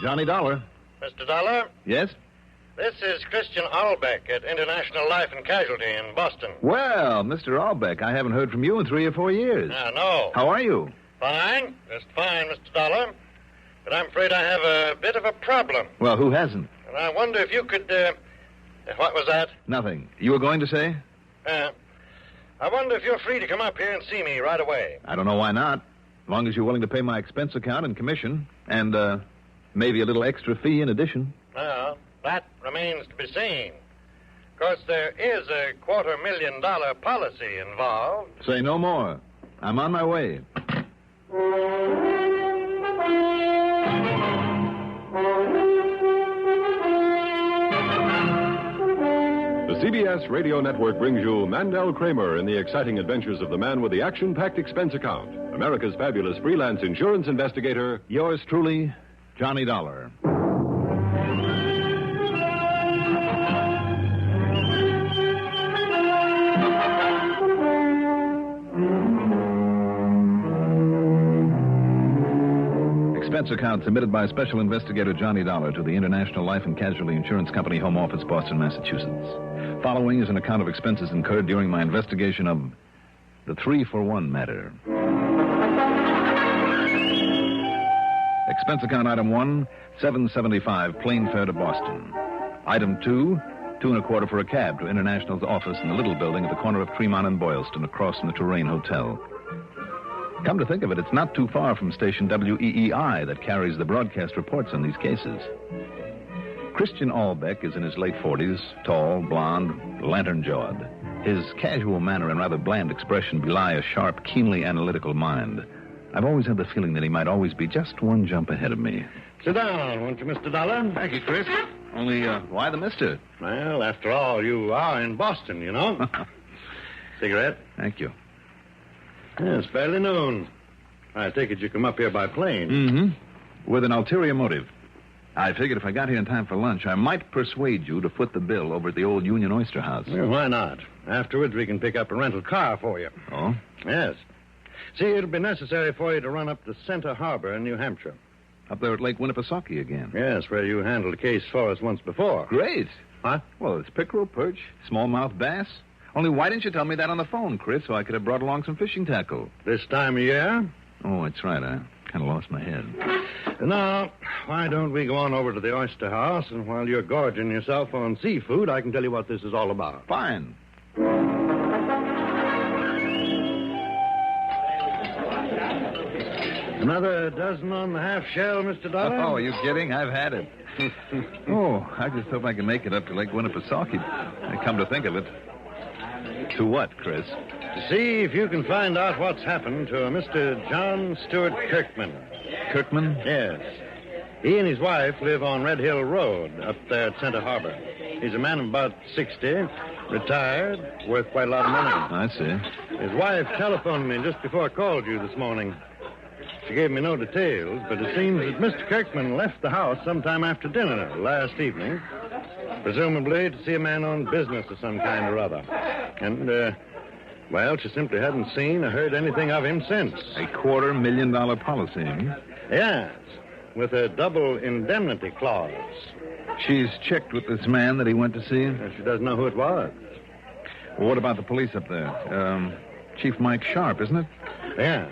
Johnny Dollar. Mr. Dollar? Yes? This is Christian Albeck at International Life and Casualty in Boston. Well, Mr. Albeck, I haven't heard from you in 3 or 4 years. No. How are you? Fine. Just fine, Mr. Dollar. But I'm afraid I have a bit of a problem. Well, who hasn't? And I wonder if you could, what was that? Nothing. You were going to say? I wonder if you're free to come up here and see me right away. I don't know why not. As long as you're willing to pay my expense account and commission, and maybe a little extra fee in addition. Well, that remains to be seen. Of course, there is a $250,000 policy involved. Say no more. I'm on my way. The CBS Radio Network brings you Mandel Kramer in the exciting adventures of the man with the action-packed expense account, America's fabulous freelance insurance investigator. Yours truly, Johnny Dollar. Expense account submitted by Special Investigator Johnny Dollar to the International Life and Casualty Insurance Company, Home Office, Boston, Massachusetts. Following is an account of expenses incurred during my investigation of the 3-for-1 matter. Expense account item 1, $7.75, plane fare to Boston. Item 2, $2.25 for a cab to International's office in the Little Building at the corner of Tremont and Boylston, across from the Touraine Hotel. Come to think of it, it's not too far from station WEEI that carries the broadcast reports on these cases. Christian Albeck is in his late 40s, tall, blond, lantern-jawed. His casual manner and rather bland expression belie a sharp, keenly analytical mind. I've always had the feeling that he might always be just one jump ahead of me. Sit down, won't you, Mr. Dollar? Thank you, Chris. Only, why the mister? Well, after all, you are in Boston, you know. Cigarette? Thank you. Yeah, it's barely noon. I take it you come up here by plane. Mm-hmm. With an ulterior motive. I figured if I got here in time for lunch, I might persuade you to foot the bill over at the old Union Oyster House. Well, why not? Afterwards, we can pick up a rental car for you. Oh? Yes. See, it'll be necessary for you to run up to Center Harbor in New Hampshire. Up there at Lake Winnipesaukee again. Yes, where you handled a case for us once before. Great. Huh? Well, it's pickerel, perch, smallmouth bass. Only why didn't you tell me that on the phone, Chris, so I could have brought along some fishing tackle? This time of year? Oh, that's right. I kind of lost my head. Now, why don't we go on over to the Oyster House, and while you're gorging yourself on seafood, I can tell you what this is all about. Fine. Another dozen on the half shell, Mr. Dollar? Oh, are you kidding? I've had it. Oh, I just hope I can make it up to Lake Winnipesaukee. I come to think of it. To what, Chris? To see if you can find out what's happened to a Mr. John Stewart Kirkman. Kirkman? Yes. He and his wife live on Red Hill Road up there at Center Harbor. He's a man of about 60, retired, worth quite a lot of money. I see. His wife telephoned me just before I called you this morning. She gave me no details, but it seems that Mr. Kirkman left the house sometime after dinner last evening, presumably to see a man on business of some kind or other. And, well, she simply hadn't seen or heard anything of him since. A $250,000 policy, hmm? Yes, with a double indemnity clause. She's checked with this man that he went to see? She doesn't know who it was. Well, what about the police up there? Chief Mike Sharp, isn't it? Yeah.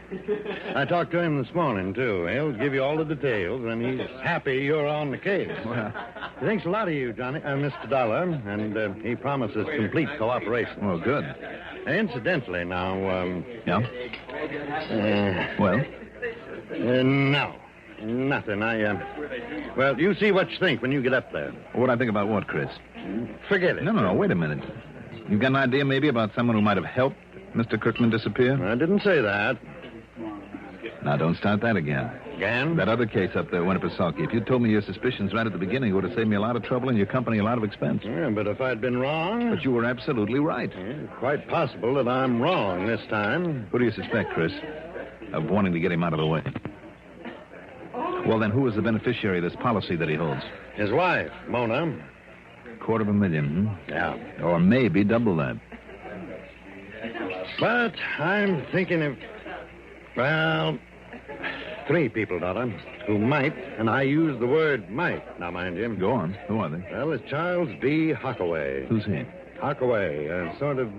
I talked to him this morning, too. He'll give you all the details, and he's happy you're on the case. Well, he thinks a lot of you, Johnny, Mr. Dollar, and he promises complete cooperation. well, good. Incidentally, now, Yeah? Well? No. Nothing. Well, you see what you think when you get up there. What I think about what, Chris? Forget it. No, wait a minute. You've got an idea maybe about someone who might have helped Mr. Kirkman disappear? I didn't say that. Now, don't start that again. Again? That other case up there, Winnipesaukee. If you'd told me your suspicions right at the beginning, it would have saved me a lot of trouble and your company a lot of expense. Yeah, but if I'd been wrong... But you were absolutely right. Yeah, quite possible that I'm wrong this time. Who do you suspect, Chris, of wanting to get him out of the way? Well, then, who is the beneficiary of this policy that he holds? His wife, Mona. $250,000, hmm? Yeah. Or maybe double that. But I'm thinking of... Well, 3 people, Dollar, who might, and I use the word might. Now, mind you. Go on. Who are they? Well, it's Charles B. Hockaway. Who's he? Hockaway, a sort of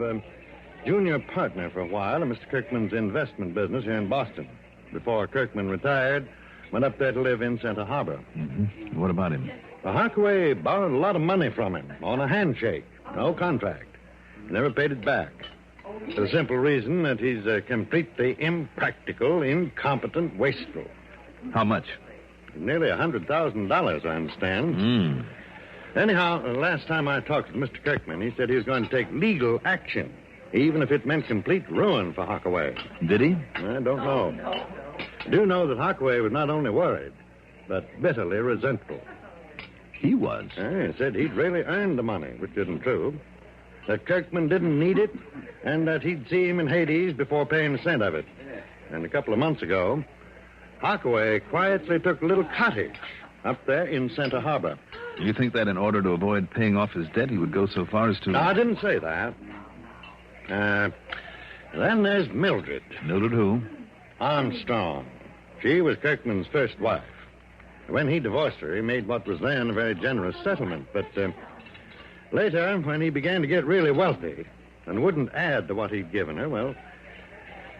junior partner for a while in Mr. Kirkman's investment business here in Boston. Before Kirkman retired, went up there to live in Center Harbor. Mm-hmm. What about him? Well, Hockaway borrowed a lot of money from him on a handshake. No contract. Never paid it back. For the simple reason that he's a completely impractical, incompetent wastrel. How much? Nearly $100,000, I understand. Anyhow, the last time I talked to Mr. Kirkman, he said he was going to take legal action, even if it meant complete ruin for Hockaway. Did he? I don't know. I do know that Hockaway was not only worried, but bitterly resentful. He was? He said he'd really earned the money, which isn't true. That Kirkman didn't need it, and that he'd see him in Hades before paying a cent of it. And a couple of months ago, Hockaway quietly took a little cottage up there in Center Harbor. You think that in order to avoid paying off his debt, he would go so far as to... No, I didn't say that. Then there's Mildred. Mildred who? Armstrong. She was Kirkman's first wife. When he divorced her, he made what was then a very generous settlement. But later, when he began to get really wealthy and wouldn't add to what he'd given her, well,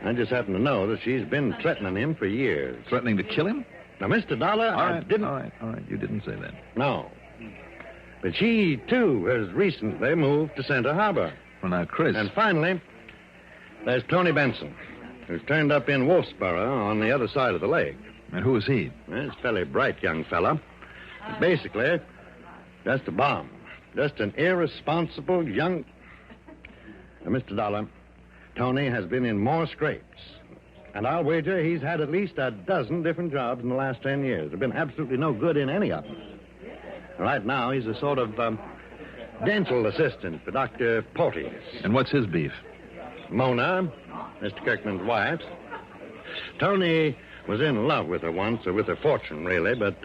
I just happen to know that she's been threatening him for years. Threatening to kill him? Now, Mr. Dollar, I didn't... All right. You didn't say that. No. But she, too, has recently moved to Center Harbor. Well, now, Chris... And finally, there's Tony Benson, who's turned up in Wolfsboro on the other side of the lake. And who is he? Well, he's a fairly bright young fella. Basically, just a bum. Just an irresponsible young... Now, Mr. Dollar, Tony has been in more scrapes. And I'll wager he's had at least a dozen different jobs in the last 10 years. There's been absolutely no good in any of them. Right now, he's a sort of dental assistant for Dr. Porteous. And what's his beef? Mona, Mr. Kirkman's wife. Tony was in love with her once, or with her fortune, really, but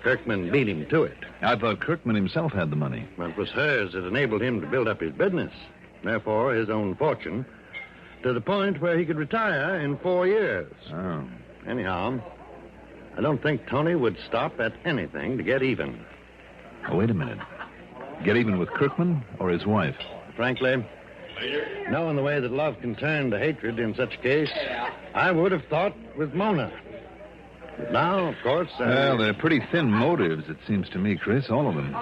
Kirkman beat him to it. I thought Kirkman himself had the money. Well, it was hers that enabled him to build up his business. Therefore, his own fortune, to the point where he could retire in 4 years. Oh. Anyhow, I don't think Tony would stop at anything to get even. Oh, wait a minute. Get even with Kirkman or his wife? Frankly, knowing the way that love can turn to hatred in such a case, I would have thought with Mona. But now, of course... Well, they're pretty thin motives, it seems to me, Chris, all of them.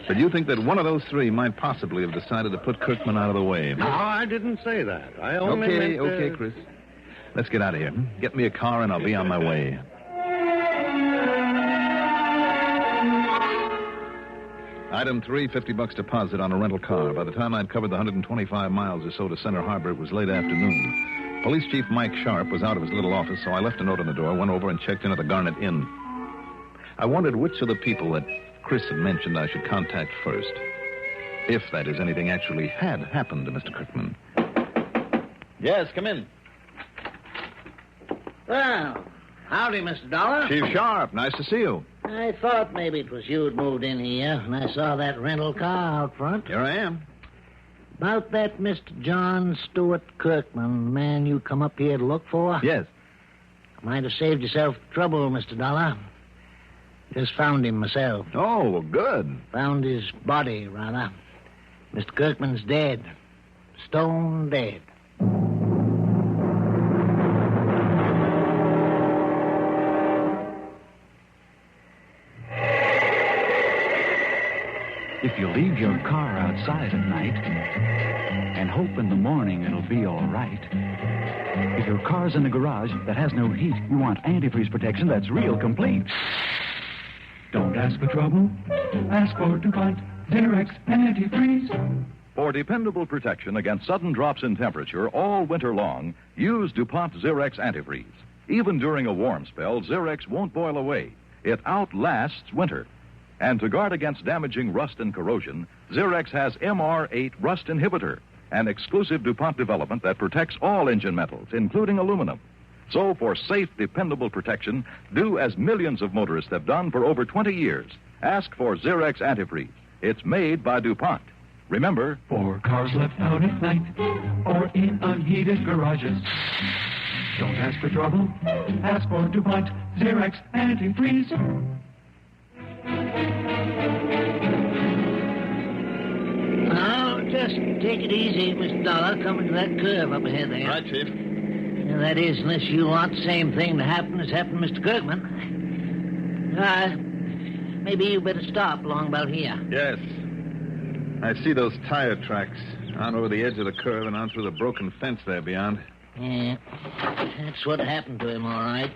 But you think that one of those 3 might possibly have decided to put Kirkman out of the way? No, I didn't say that. I only meant... Okay, Chris. Let's get out of here. Get me a car and I'll be on my way. Item 3, $50 deposit on a rental car. By the time I'd covered the 125 miles or so to Center Harbor, it was late afternoon. Police Chief Mike Sharp was out of his little office, so I left a note on the door, went over and checked in at the Garnet Inn. I wondered which of the people that Chris had mentioned I should contact first. If, that is, anything actually had happened to Mr. Kirkman. Yes, come in. Well, howdy, Mr. Dollar. Chief Sharp, nice to see you. I thought maybe it was you who'd moved in here, and I saw that rental car out front. Here I am. About that Mr. John Stewart Kirkman, man you come up here to look for? Yes. Might have saved yourself trouble, Mr. Dollar. Just found him myself. Oh, well, good. Found his body, rather. Mr. Kirkman's dead. Stone dead. If you leave your car outside at night and hope in the morning it'll be all right. If your car's in a garage that has no heat, you want antifreeze protection that's real complete. Don't ask for trouble. Ask for DuPont Zerex Antifreeze. For dependable protection against sudden drops in temperature all winter long, use DuPont Zerex Antifreeze. Even during a warm spell, Zerex won't boil away. It outlasts winter. And to guard against damaging rust and corrosion, Zerex has MR8 Rust Inhibitor, an exclusive DuPont development that protects all engine metals, including aluminum. So for safe, dependable protection, do as millions of motorists have done for over 20 years. Ask for Zerex Antifreeze. It's made by DuPont. Remember, for cars left out at night or in unheated garages, Don't ask for trouble. Ask for DuPont Xerox Antifreeze. Now, just take it easy, Mr. Dollar, coming to that curve up ahead there. Right, Chief. Yeah, that is, unless you want the same thing to happen as happened to Mr. Kirkman. Maybe you better stop along about here. Yes. I see those tire tracks out over the edge of the curve and on through the broken fence there beyond. Yeah, that's what happened to him, all right.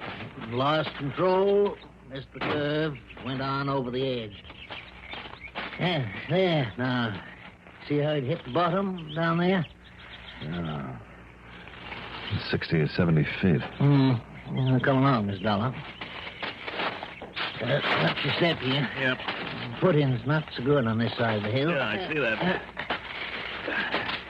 Lost control, missed the curve, went on over the edge. Yeah, there, now. See how it hit the bottom down there? 60 or 70 feet. Yeah, come along, Miss Dollar. Watch your step here. Yep. Footing's not so good on this side of the hill. Yeah, I see that.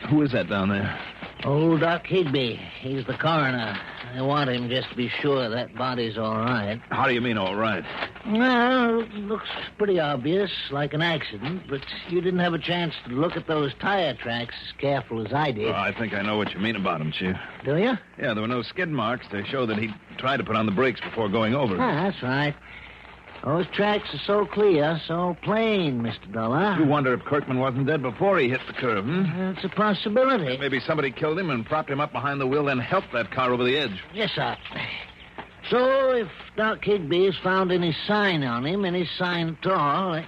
Who is that down there? Old Doc Higby. He's the coroner. I want him just to be sure that body's all right. How do you mean, all right? Well, it looks pretty obvious, like an accident, but you didn't have a chance to look at those tire tracks as careful as I did. Oh, I think I know what you mean about him, Chief. Do you? Yeah, there were no skid marks to show that he tried to put on the brakes before going over. That's right. Those tracks are so clear, so plain, Mr. Dollar. You wonder if Kirkman wasn't dead before he hit the curve, It's a possibility. Maybe somebody killed him and propped him up behind the wheel, then helped that car over the edge. Yes, sir. So, if Doc Higby has found any sign on him, any sign at all...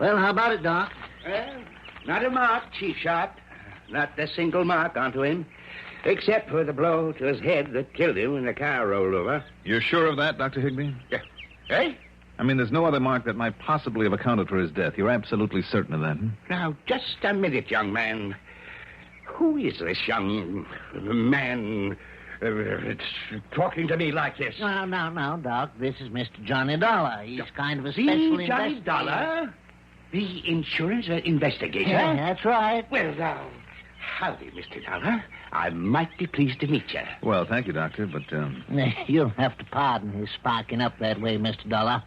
Well, how about it, Doc? Not a mark, Chief Sharp. Not a single mark onto him. Except for the blow to his head that killed him when the car rolled over. You're sure of that, Dr. Higby? Yeah. Eh? I mean, there's no other mark that might possibly have accounted for his death. You're absolutely certain of that, Now, just a minute, young man. Who is this young man talking to me like this? Now, Doc. This is Mr. Johnny Dollar. He's kind of a special Johnny investigator. Dollar? The insurance investigator? Yeah, that's right. Well, now, howdy, Mr. Dollar. I'm mighty pleased to meet you. Well, thank you, Doctor, but, You'll have to pardon his sparking up that way, Mr. Dollar.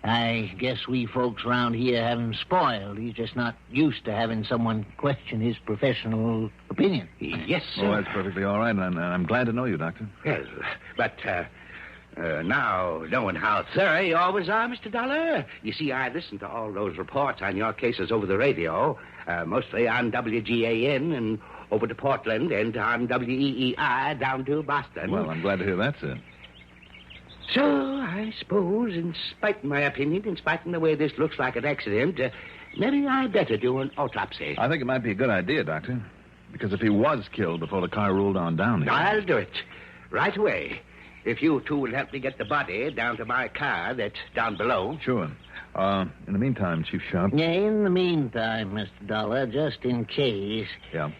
I guess we folks around here have him spoiled. He's just not used to having someone question his professional opinion. Yes, sir. Oh, that's perfectly all right, and I'm glad to know you, Doctor. Well, but, now, knowing how thorough you always are, Mr. Dollar, you see, I listened to all those reports on your cases over the radio, mostly on WGAN and over to Portland and on WEEI down to Boston. Well, I'm glad to hear that, sir. So, I suppose, in spite of my opinion, in spite of the way this looks like an accident, maybe I'd better do an autopsy. I think it might be a good idea, Doctor, because if he was killed before the car rolled on down here... I'll do it right away. If you two will help me get the body down to my car that's down below. Sure. In the meantime, Chief Sharp... Yeah, in the meantime, Mr. Dollar, just in case... Yeah?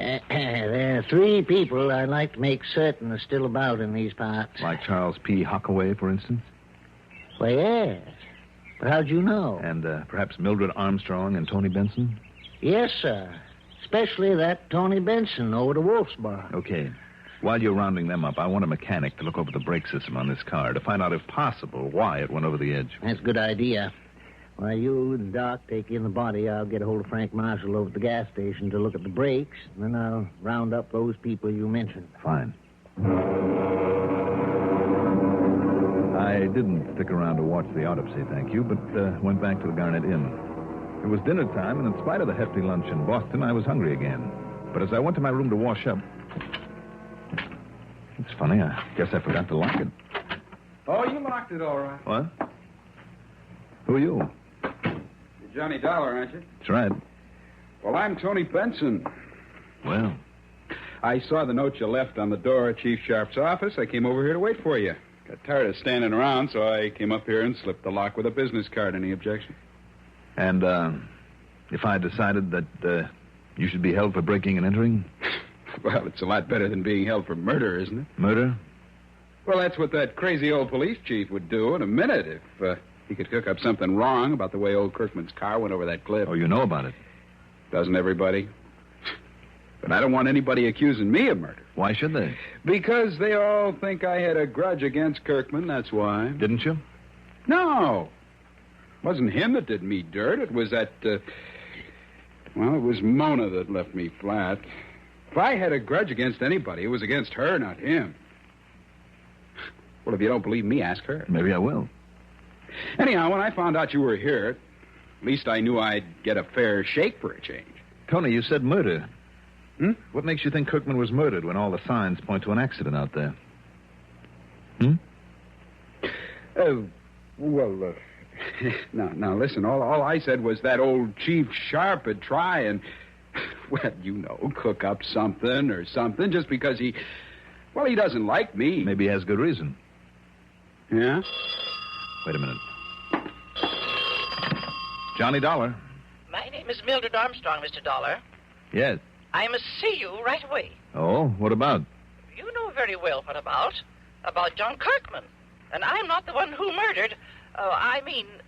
There are 3 people I'd like to make certain are still about in these parts. Like Charles P. Hockaway, for instance? Well, yes. But how'd you know? And perhaps Mildred Armstrong and Tony Benson? Yes, sir. Especially that Tony Benson over to Wolfsboro. Okay. While you're rounding them up, I want a mechanic to look over the brake system on this car to find out, if possible, why it went over the edge. That's a good idea. While you and Doc take in the body, I'll get a hold of Frank Marshall over at the gas station to look at the brakes, and then I'll round up those people you mentioned. Fine. I didn't stick around to watch the autopsy, thank you, but went back to the Garnet Inn. It was dinner time, and in spite of the hefty lunch in Boston, I was hungry again. But as I went to my room to wash up... It's funny, I guess I forgot to lock it. Oh, you locked it all right. What? Who are you? You're Johnny Dollar, aren't you? That's right. Well, I'm Tony Benson. Well, I saw the note you left on the door at Chief Sharp's office. I came over here to wait for you. Got tired of standing around, so I came up here and slipped the lock with a business card. Any objection? and if I decided that you should be held for breaking and entering? Well, it's a lot better than being held for murder, isn't it? Murder? Well, that's what that crazy old police chief would do in a minute if he could cook up something wrong about the way old Kirkman's car went over that cliff. Oh, you know about it? Doesn't everybody? But I don't want anybody accusing me of murder. Why should they? Because they all think I had a grudge against Kirkman, that's why. Didn't you? No. It wasn't him that did me dirt. It was that, it was Mona that left me flat. If I had a grudge against anybody, it was against her, not him. Well, if you don't believe me, ask her. Maybe I will. Anyhow, when I found out you were here, at least I knew I'd get a fair shake for a change. Tony, you said murder. Hmm? What makes you think Kirkman was murdered when all the signs point to an accident out there? Well, now, listen, all I said was that old Chief Sharp would try and, well, cook up something just because he doesn't like me. Maybe he has good reason. Yeah? Wait a minute. Johnny Dollar. My name is Mildred Armstrong, Mr. Dollar. Yes. I must see you right away. Oh, what about? You know very well what about. About John Kirkman. And I'm not the one who murdered.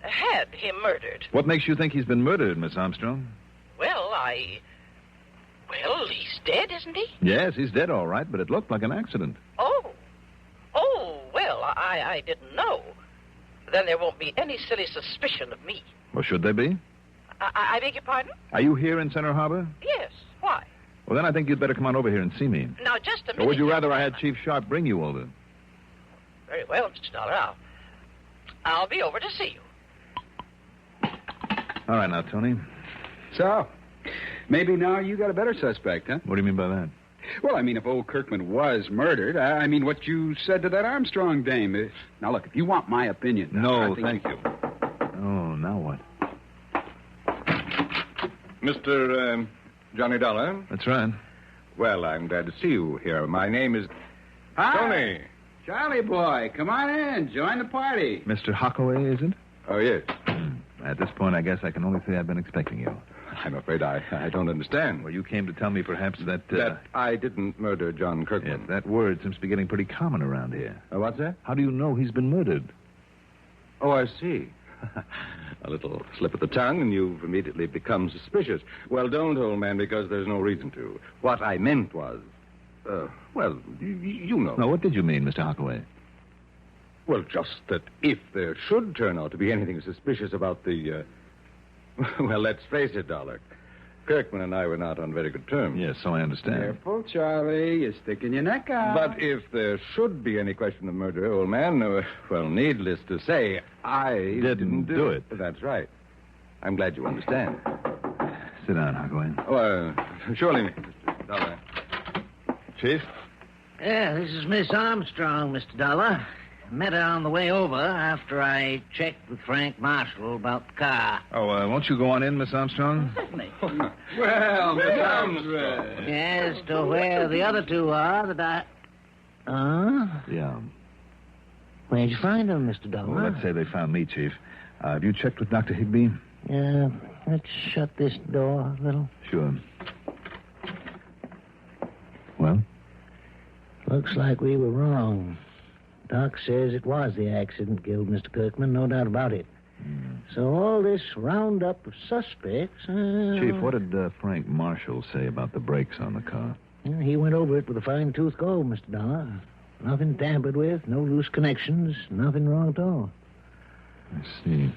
Had him murdered. What makes you think he's been murdered, Miss Armstrong? Well, he's dead, isn't he? Yes, he's dead, all right, but it looked like an accident. Oh, well, I didn't know. Then there won't be any silly suspicion of me. Well, should there be? I beg your pardon? Are you here in Center Harbor? Yes. Why? Well, then I think you'd better come on over here and see me. Now, just a minute. Or would you rather I had Chief Sharp bring you over? Very well, Mr. Dollar. I'll be over to see you. All right, now, Tony. So, maybe now you got a better suspect, huh? What do you mean by that? Well, I mean, if old Kirkman was murdered, I mean what you said to that Armstrong dame. Now, look, if you want my opinion... No, thank you. Oh, now what? Mr. Johnny Dollar? That's right. Well, I'm glad to see you here. My name is... Hi. Tony. Charlie boy, come on in. Join the party. Mr. Hockaway, is it? Oh, yes. At this point, I guess I can only say I've been expecting you. I'm afraid I don't understand. Well, you came to tell me perhaps that... That I didn't murder John Kirkman. Yes, that word seems to be getting pretty common around here. What's that? How do you know he's been murdered? Oh, I see. A little slip of the tongue, and you've immediately become suspicious. Well, don't, old man, because there's no reason to. What I meant was... you know. No, what did you mean, Mr. Hockaway? Well, just that if there should turn out to be anything suspicious about the... Well, let's face it, Dollar. Kirkman and I were not on very good terms. Yes, so I understand. Careful, Charlie. You're sticking your neck out. But if there should be any question of murder, old man, needless to say, I didn't do it. That's right. I'm glad you understand. Sit down, Hockaway. Oh, surely, Mr. Dollar. Chief? Yeah, this is Miss Armstrong, Mr. Dollar. Met her on the way over after I checked with Frank Marshall about the car. Oh, won't you go on in, Miss Armstrong? Certainly. Well, Miss Armstrong. As to where the other two are that Yeah. Where'd you find them, Mr. Dollar? Well, let's say they found me, Chief. Have you checked with Dr. Higbee? Yeah, let's shut this door a little. Sure. Well? Looks like we were wrong. Doc says it was the accident killed Mr. Kirkman, no doubt about it. So all this roundup of suspects... Chief, what did Frank Marshall say about the brakes on the car? He went over it with a fine-tooth comb, Mr. Dollar. Nothing tampered with, no loose connections, nothing wrong at all. I see.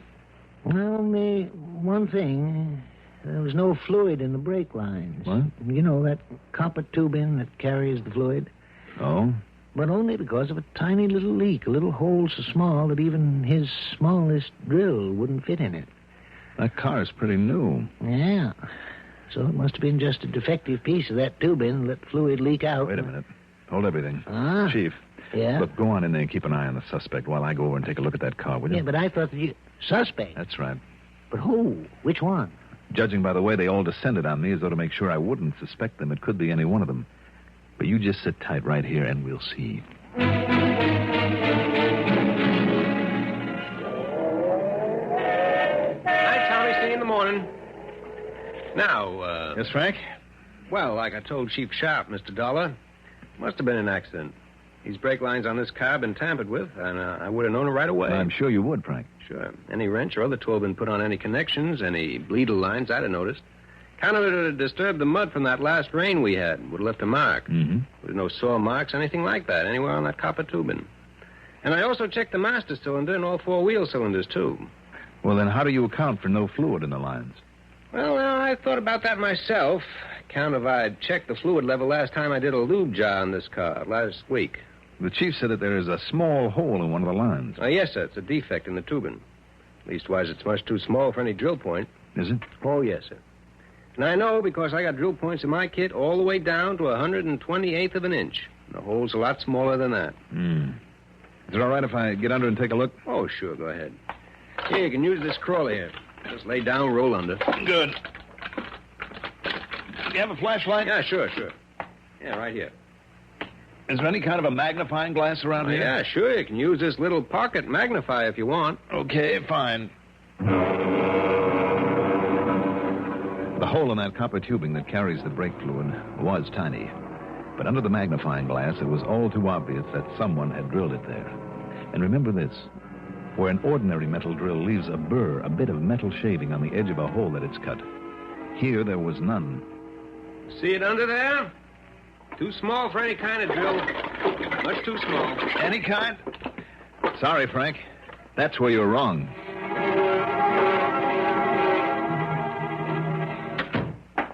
Well, only one thing. There was no fluid in the brake lines. What? You know, that copper tubing that carries the fluid. Oh? But only because of a tiny little leak, a little hole so small that even his smallest drill wouldn't fit in it. That car's pretty new. Yeah. So it must have been just a defective piece of that tubing that let fluid leak out. Wait a minute. Hold everything. Huh? Chief. Yeah? Look, go on in there and keep an eye on the suspect while I go over and take a look at that car, will you? Yeah, but I thought that you... Suspect? That's right. But who? Which one? Judging by the way they all descended on me as though to make sure I wouldn't suspect them, it could be any one of them. But you just sit tight right here and we'll see. Night, Tommy. See you in the morning. Now, Yes, Frank? well, like I told Chief Sharp, Mr. Dollar, must have been an accident. These brake lines on this car have been tampered with, and I would have known it right away. I'm sure you would, Frank. Sure. Any wrench or other tool been put on any connections, any bleedle lines, I'd have noticed. Kind of would have disturbed the mud from that last rain we had. Would have left a mark. Mm-hmm. With no sore marks, anything like that, anywhere on that copper tubing. And I also checked the master cylinder and all four wheel cylinders, too. Well, then how do you account for no fluid in the lines? Well, I thought about that myself. count if I'd checked the fluid level last time I did a lube job on this car, last week. The chief said that there is a small hole in one of the lines. Oh, yes, sir. It's a defect in the tubing. Leastwise, it's much too small for any drill point. Is it? Oh, yes, sir. And I know because I got drill points in my kit all the way down to 128th of an inch. And the hole's a lot smaller than that. Is it all right if I get under and take a look? Oh, sure. Go ahead. Here, you can use this crawler here. Just lay down, roll under. Good. Do you have a flashlight? Yeah, sure. Yeah, right here. Is there any kind of a magnifying glass around here? Yeah, sure. You can use this little pocket magnifier if you want. Okay, fine. The hole in that copper tubing that carries the brake fluid was tiny. But under the magnifying glass, it was all too obvious that someone had drilled it there. And remember this. Where an ordinary metal drill leaves a burr, a bit of metal shaving on the edge of a hole that it's cut. Here, there was none. See it under there? Too small for any kind of drill. Much too small. Any kind? Sorry, Frank. That's where you're wrong.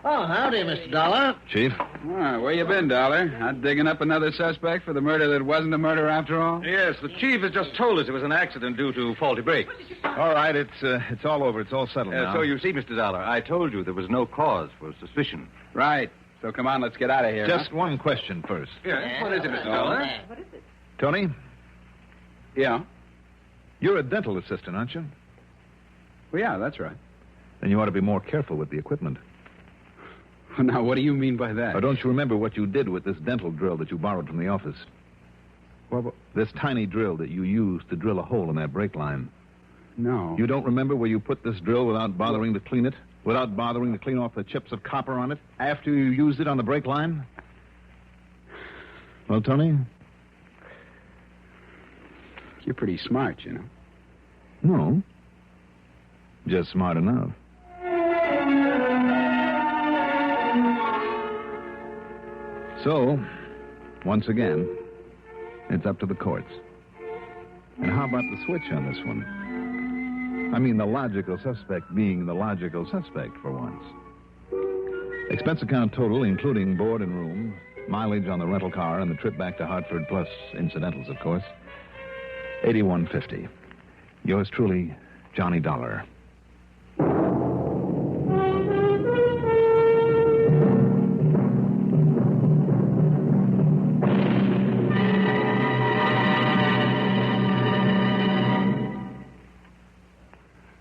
Oh, howdy, Mr. Dollar. Chief? Where you been, Dollar? Not digging up another suspect for the murder that wasn't a murder after all? Yes, the chief has just told us it was an accident due to faulty brakes. All right, it's all over. It's all settled now. So you see, Mr. Dollar, I told you there was no cause for suspicion. Right. So come on, let's get out of here. Just one question first. Yes. What is it, Mr. Dollar? What is it? Tony, Yeah? you're a dental assistant, aren't you? Well, yeah, that's right. Then you ought to be more careful with the equipment. Now, what do you mean by that? Or don't you remember what you did with this dental drill that you borrowed from the office? Well, This tiny drill that you used to drill a hole in that brake line. no. You don't remember where you put this drill without bothering to clean it? Without bothering to clean off the chips of copper on it after you used it on the brake line? Well, Tony? You're pretty smart, you know. No. Just smart enough. So, once again, it's up to the courts. And how about the switch on this one? I mean, the logical suspect being the logical suspect for once. Expense account total, including board and room, mileage on the rental car, and the trip back to Hartford, plus incidentals, of course, $81.50. Yours truly, Johnny Dollar.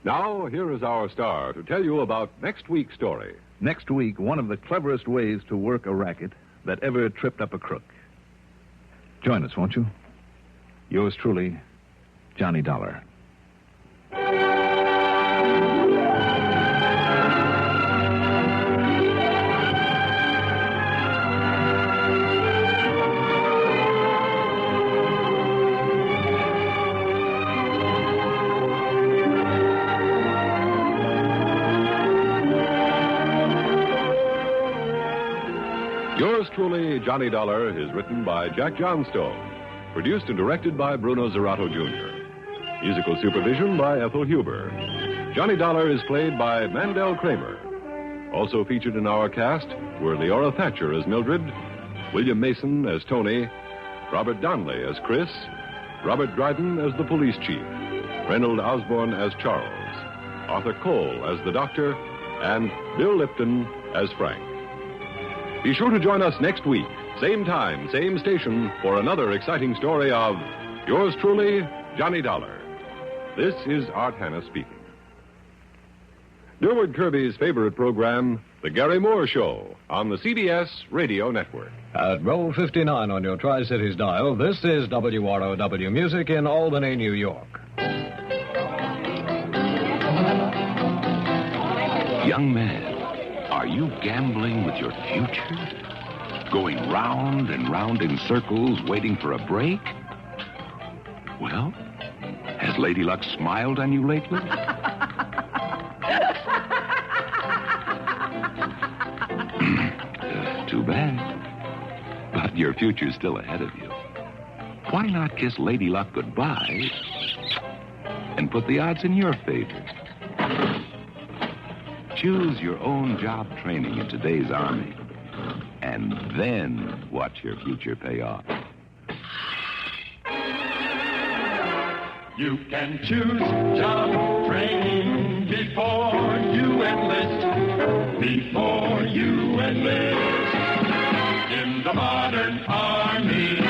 Now, here is our star to tell you about next week's story. Next week, one of the cleverest ways to work a racket that ever tripped up a crook. Join us, won't you? Yours truly, Johnny Dollar. Yours truly, Johnny Dollar, is written by Jack Johnstone. Produced and directed by Bruno Zerato Jr. Musical supervision by Ethel Huber. Johnny Dollar is played by Mandel Kramer. Also featured in our cast were Leora Thatcher as Mildred, William Mason as Tony, Robert Donnelly as Chris, Robert Dryden as the police chief, Reynold Osborne as Charles, Arthur Cole as the doctor, and Bill Lipton as Frank. Be sure to join us next week, same time, same station, for another exciting story of yours truly, Johnny Dollar. This is Art Hanna speaking. Durward Kirby's favorite program, The Gary Moore Show, on the CBS Radio Network. At roll 59 on your Tri-Cities dial, this is WROW Music in Albany, New York. Young man, are you gambling with your future? Going round and round in circles, waiting for a break? Well, has Lady Luck smiled on you lately? Too bad. But your future's still ahead of you. Why not kiss Lady Luck goodbye and put the odds in your favor? Choose your own job training in today's Army. And then watch your future pay off. You can choose job training before you enlist. Before you enlist in the modern army.